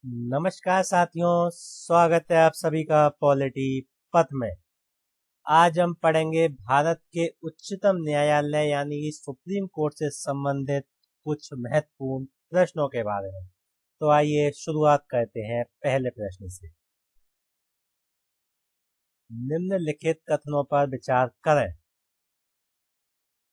नमस्कार साथियों, स्वागत है आप सभी का पॉलिटी पथ में। आज हम पढ़ेंगे भारत के उच्चतम न्यायालय यानी कि सुप्रीम कोर्ट से संबंधित कुछ महत्वपूर्ण प्रश्नों के बारे में। तो आइए शुरुआत करते हैं पहले प्रश्न से। निम्नलिखित कथनों पर विचार करें।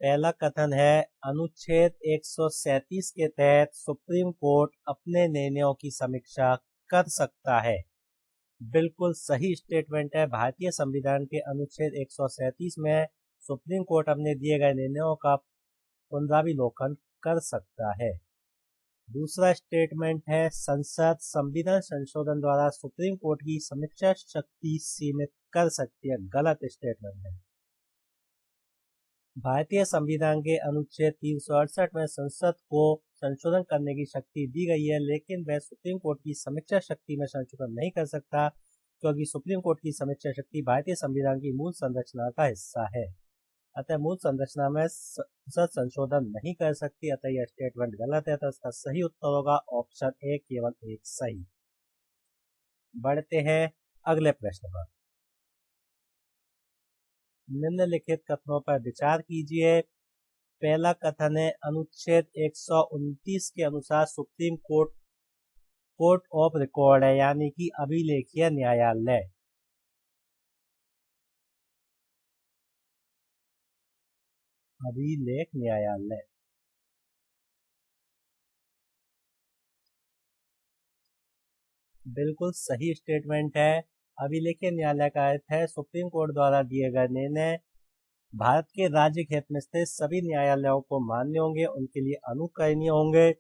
पहला कथन है, अनुच्छेद 137 के तहत सुप्रीम कोर्ट अपने निर्णयों की समीक्षा कर सकता है। बिल्कुल सही स्टेटमेंट है। भारतीय संविधान के अनुच्छेद 137 में सुप्रीम कोर्ट अपने दिए गए निर्णयों का पुनरावलोकन कर सकता है। दूसरा स्टेटमेंट है, संसद संविधान संशोधन द्वारा सुप्रीम कोर्ट की समीक्षा शक्ति सीमित कर सकती है। गलत स्टेटमेंट है। भारतीय संविधान के अनुच्छेद 368 में संसद को संशोधन करने की शक्ति दी गई है, लेकिन वह सुप्रीम कोर्ट की समीक्षा शक्ति में संशोधन नहीं कर सकता, क्योंकि सुप्रीम कोर्ट की समीक्षा शक्ति भारतीय संविधान की मूल संरचना का हिस्सा है। अतः मूल संरचना में संसद संशोधन नहीं कर सकती, अतः यह स्टेटमेंट गलत है। तो इसका सही उत्तर होगा ऑप्शन ए, केवल एक सही। बढ़ते हैं अगले प्रश्न पर। निम्नलिखित कथनों पर विचार कीजिए। पहला कथन है, अनुच्छेद 129 के अनुसार supreme court court of record है, यानी कि अभिलेखीय न्यायालय। अभिलेख न्यायालय बिल्कुल सही स्टेटमेंट है। अभिलेखीय न्यायालय का अर्थ है सुप्रीम कोर्ट द्वारा दिए गए निर्णय भारत के राज्य हित में स्थित सभी न्यायालयों को मान्य होंगे, उनके लिए अनुकरणीय होंगे।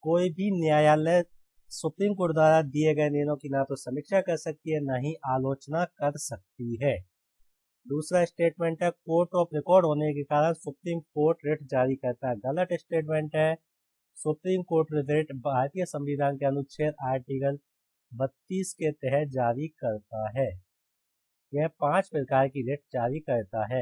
कोई भी न्यायालय सुप्रीम कोर्ट द्वारा दिए गए निर्णयों की ना तो समीक्षा कर सकती है, ना ही आलोचना कर सकती है। दूसरा स्टेटमेंट है, कोर्ट ऑफ रिकॉर्ड होने के कारण सुप्रीम कोर्ट रिट जारी करता है। गलत स्टेटमेंट है। सुप्रीम कोर्ट रिट भारतीय संविधान के अनुच्छेद आर्टिकल 32 के तहत जारी करता है। यह 5 प्रकार की रिट जारी करता है।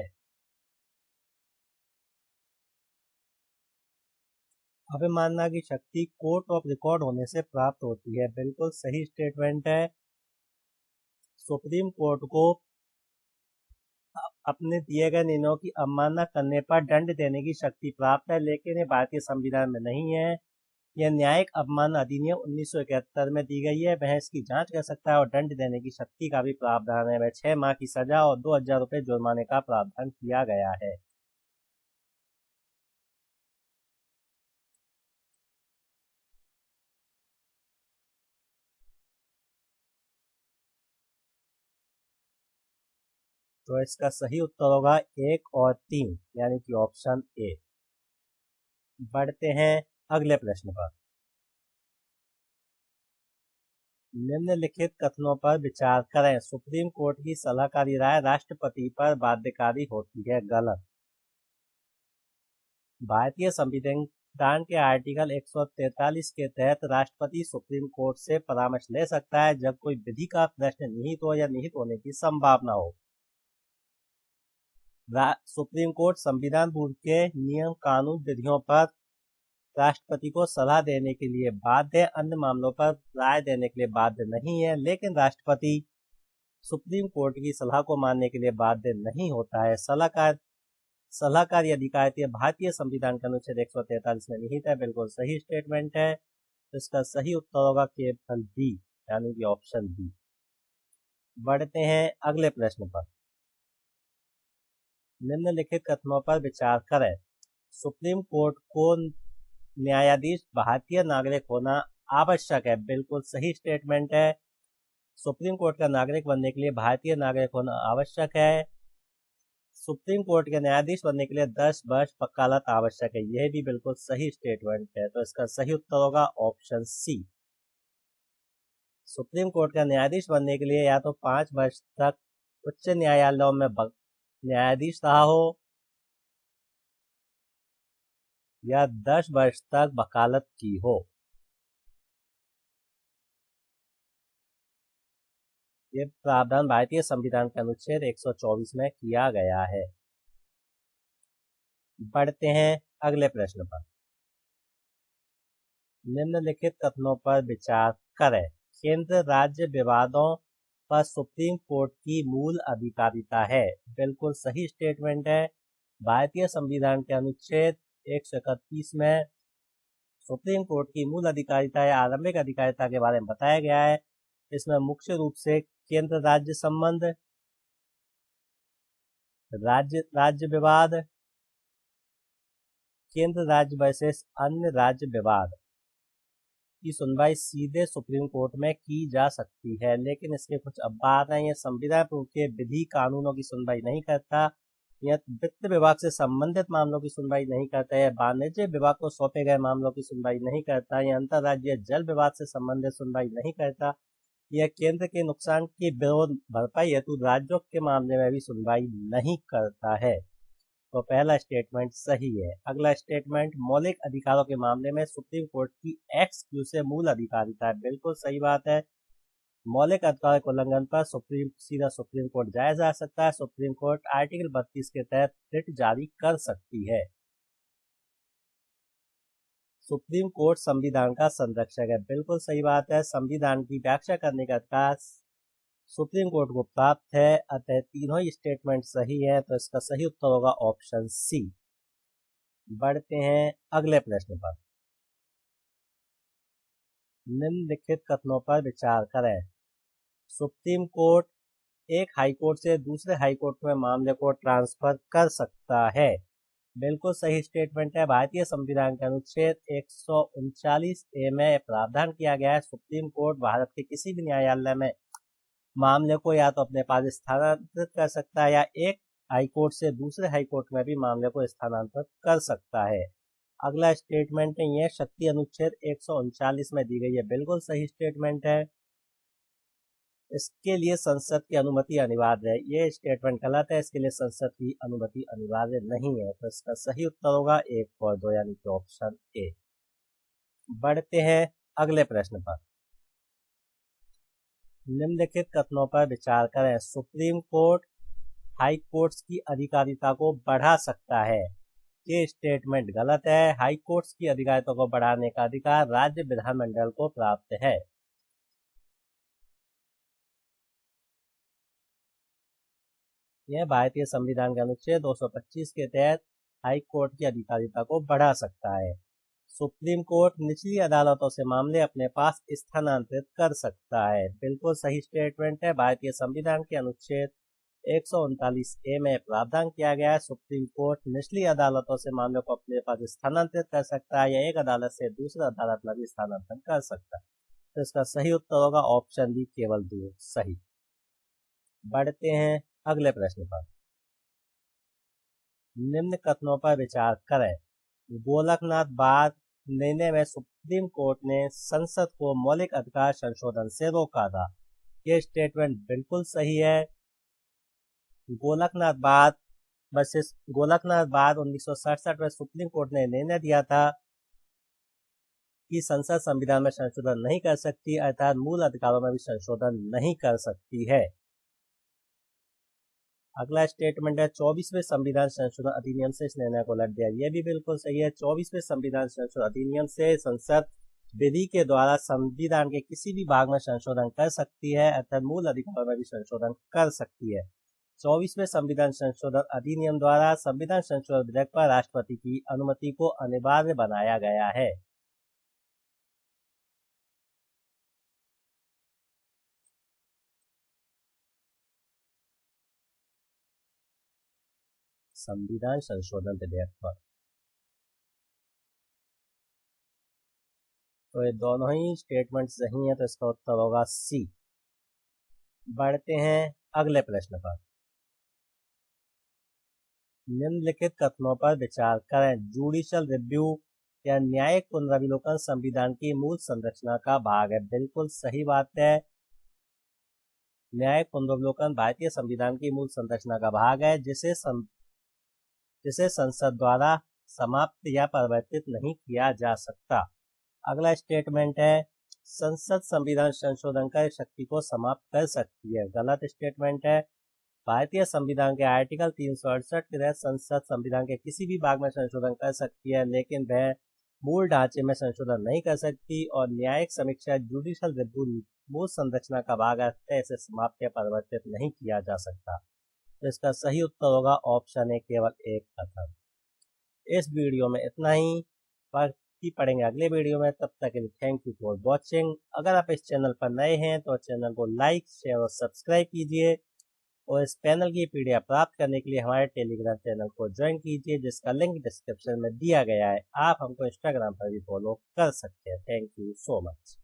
अवमानना की शक्ति कोर्ट ऑफ रिकॉर्ड होने से प्राप्त होती है। बिल्कुल सही स्टेटमेंट है। सुप्रीम कोर्ट को अपने दिए गए निर्णयों की अवमानना करने पर दंड देने की शक्ति प्राप्त है, लेकिन ये भारतीय संविधान में नहीं है। यह न्यायिक अपमान अधिनियम 1971 में दी गई है। वह इसकी जांच कर सकता है और दंड देने की शक्ति का भी प्रावधान है। वह 6 माह की सजा और 2000 रुपये जुर्माने का प्रावधान किया गया है। तो इसका सही उत्तर होगा 1 और 3, यानी कि ऑप्शन ए। बढ़ते हैं अगले प्रश्न पर। निम्नलिखित कथनों पर विचार करें। सुप्रीम कोर्ट की सलाहकारी राय राष्ट्रपति पर बाध्यकारी होती है। गलत। भारतीय संविधान के आर्टिकल 143 के तहत राष्ट्रपति सुप्रीम कोर्ट से परामर्श ले सकता है जब कोई विधि का प्रश्न निहित हो या निहित होने की संभावना हो। सुप्रीम कोर्ट संविधान पूर्व के नियम कानून विधियों पर राष्ट्रपति को सलाह देने के लिए बाध्य है, अन्य मामलों पर राय देने के लिए बाध्य नहीं है। लेकिन राष्ट्रपति सुप्रीम कोर्ट की सलाह को मानने के लिए बाध्य नहीं होता है। सलाहकारी अधिकार भारतीय संविधान के अनुच्छेद 143 में निहित है। बिल्कुल सही स्टेटमेंट है। तो इसका सही उत्तर होगा केवल बी, यानी कि ऑप्शन बी। बढ़ते हैं अगले प्रश्न पर। निम्नलिखित कथनों पर विचार करें। सुप्रीम कोर्ट को न्यायाधीश भारतीय नागरिक होना आवश्यक है। बिल्कुल सही स्टेटमेंट है। सुप्रीम कोर्ट का नागरिक बनने के लिए भारतीय नागरिक होना आवश्यक है। सुप्रीम कोर्ट के न्यायाधीश बनने के लिए 10 वर्ष वकालत आवश्यक है। यह भी बिल्कुल सही स्टेटमेंट है। तो इसका सही उत्तर होगा ऑप्शन सी। सुप्रीम कोर्ट का न्यायाधीश बनने के लिए या तो 5 वर्ष तक उच्च न्यायालयों में न्यायाधीश रहा हो या 10 वर्ष तक वकालत की हो। ये प्रावधान भारतीय संविधान के अनुच्छेद 124 में किया गया है। बढ़ते हैं अगले प्रश्न पर। निम्नलिखित कथनों पर विचार करें। केंद्र राज्य विवादों पर सुप्रीम कोर्ट की मूल अधिकारिता है। बिल्कुल सही स्टेटमेंट है। भारतीय संविधान के अनुच्छेद 131 में सुप्रीम कोर्ट की मूल अधिकारिता या आरंभिक अधिकारिता के बारे में बताया गया है। इसमें मुख्य रूप से केंद्र राज्य संबंध, राज्य विवाद, केंद्र राज्य वर्सेस अन्य राज्य विवाद की सुनवाई सीधे सुप्रीम कोर्ट में की जा सकती है, लेकिन इसके कुछ अपवाद हैं। यह संविधान के विधि कानूनों की सुनवाई नहीं करता, यह वित्त विभाग से संबंधित मामलों की सुनवाई नहीं करता, यह वाणिज्य विभाग को सौंपे गए मामलों की सुनवाई नहीं करता, यह अंतर्राज्यीय जल विवाद से संबंधित सुनवाई नहीं करता, यह केंद्र के नुकसान की विरोध भरपाई हेतु राज्यों के मामले में भी सुनवाई नहीं करता है। तो पहला स्टेटमेंट सही है। अगला स्टेटमेंट, मौलिक अधिकारों के मामले में सुप्रीम कोर्ट की एक्सक्लूसिव मूल अधिकारिता है। बिल्कुल सही बात है। मौलिक अधिकारों के उल्लंघन पर सीधा सुप्रीम कोर्ट जाया जा सकता है। सुप्रीम कोर्ट आर्टिकल 32 के तहत रिट जारी कर सकती है। सुप्रीम कोर्ट संविधान का संरक्षक है। बिल्कुल सही बात है। संविधान की व्याख्या करने का अधिकार सुप्रीम कोर्ट को प्राप्त है, अतः तीनों ही स्टेटमेंट सही है। तो इसका सही उत्तर होगा ऑप्शन सी। बढ़ते हैं अगले प्रश्न पर। निम्नलिखित कथनों पर विचार करें। सुप्रीम कोर्ट एक हाई कोर्ट से दूसरे हाई कोर्ट में मामले को ट्रांसफर कर सकता है। बिल्कुल सही स्टेटमेंट है। भारतीय संविधान के अनुच्छेद 139 ए में प्रावधान किया गया है, सुप्रीम कोर्ट भारत के किसी भी न्यायालय में मामले को या तो अपने पास स्थानांतरित कर सकता है या एक हाई कोर्ट से दूसरे हाई कोर्ट में भी मामले को स्थानांतरित कर सकता है। अगला स्टेटमेंट है, यह शक्ति अनुच्छेद 139 में दी गई है। बिल्कुल सही स्टेटमेंट है। इसके लिए संसद की अनुमति अनिवार्य है। ये स्टेटमेंट गलत है। इसके लिए संसद की अनुमति अनिवार्य नहीं है। तो इसका सही उत्तर होगा 1 और 2 यानी कि ऑप्शन ए। बढ़ते हैं अगले प्रश्न पर। निम्नलिखित कथनों पर विचार करें। सुप्रीम कोर्ट हाई कोर्ट्स की अधिकारिता को बढ़ा सकता है। ये स्टेटमेंट गलत है। हाई कोर्ट्स की अधिकारिता को बढ़ाने का अधिकार राज्य विधानमंडल को प्राप्त है। यह भारतीय संविधान के अनुच्छेद 225 के तहत हाई कोर्ट की अधिकारिता को बढ़ा सकता है। सुप्रीम कोर्ट निचली अदालतों से मामले अपने पास स्थानांतरित कर सकता है। बिल्कुल सही स्टेटमेंट है। भारतीय संविधान के अनुच्छेद 139 ए में प्रावधान किया गया है, सुप्रीम कोर्ट निचली अदालतों से मामलों को अपने पास स्थानांतरित कर सकता है या एक अदालत से दूसरी अदालत में भी स्थानांतरण कर सकता है। तो इसका सही उत्तर होगा ऑप्शन बी, केवल 2 सही। बढ़ते हैं अगले प्रश्न पर। निम्न कथनों पर विचार करें। गोलकनाथ बाद निर्णय में सुप्रीम कोर्ट ने संसद को मौलिक अधिकार संशोधन से रोका था। यह स्टेटमेंट बिल्कुल सही है। गोलकनाथ बाद 1967 में सुप्रीम कोर्ट ने निर्णय दिया था कि संसद संविधान में संशोधन नहीं कर सकती, अर्थात मूल अधिकारों में भी संशोधन नहीं कर सकती है। अगला स्टेटमेंट है, 24वें संविधान संशोधन अधिनियम से इस निर्णय को लग दिया। यह भी बिल्कुल सही है। 24वें संविधान संशोधन अधिनियम से संसद विधि के द्वारा संविधान के किसी भी भाग में संशोधन कर सकती है, अर्थात मूल अधिकारों में भी संशोधन कर सकती है। 24वें संविधान संशोधन अधिनियम द्वारा संविधान संशोधन विधेयक पर राष्ट्रपति की अनुमति को अनिवार्य बनाया गया है। संविधान संशोधन विधेयक पर तो ये दोनों ही स्टेटमेंट सही है, तो इसका उत्तर होगा सी। बढ़ते हैं अगले प्रश्न पर। निम्नलिखित कथनों पर विचार करें। जुडिशियल रिव्यू या न्यायिक पुनर्विलोकन संविधान की मूल संरचना का भाग है। बिल्कुल सही बात है। न्यायिक पुनर्विलोकन भारतीय संविधान की मूल संरचना का भाग है, जिसे संसद द्वारा समाप्त या परिवर्तित नहीं किया जा सकता। अगला स्टेटमेंट है, संसद संविधान संशोधन कर शक्ति को समाप्त कर सकती है। गलत स्टेटमेंट है। भारतीय संविधान के आर्टिकल 368 के तहत संसद संविधान के किसी भी भाग में संशोधन कर सकती है, लेकिन वह मूल ढांचे में संशोधन नहीं कर सकती और न्यायिक समीक्षा जुडिशल रिव्यू मूल संरचना का भाग से समाप्त या परिवर्तित नहीं किया जा सकता। तो इसका सही उत्तर होगा ऑप्शन ए, केवल एक कथन। इस वीडियो में इतना ही, बाकी पढ़ेंगे अगले वीडियो में। तब तक के लिए थैंक यू फॉर वॉचिंग। अगर आप इस चैनल पर नए हैं तो चैनल को लाइक, शेयर और सब्सक्राइब कीजिए और इस पैनल की पीडीएफ प्राप्त करने के लिए हमारे टेलीग्राम चैनल को ज्वाइन कीजिए, जिसका लिंक डिस्क्रिप्शन में दिया गया है। आप हमको इंस्टाग्राम पर भी फॉलो कर सकते हैं। Thank you so much.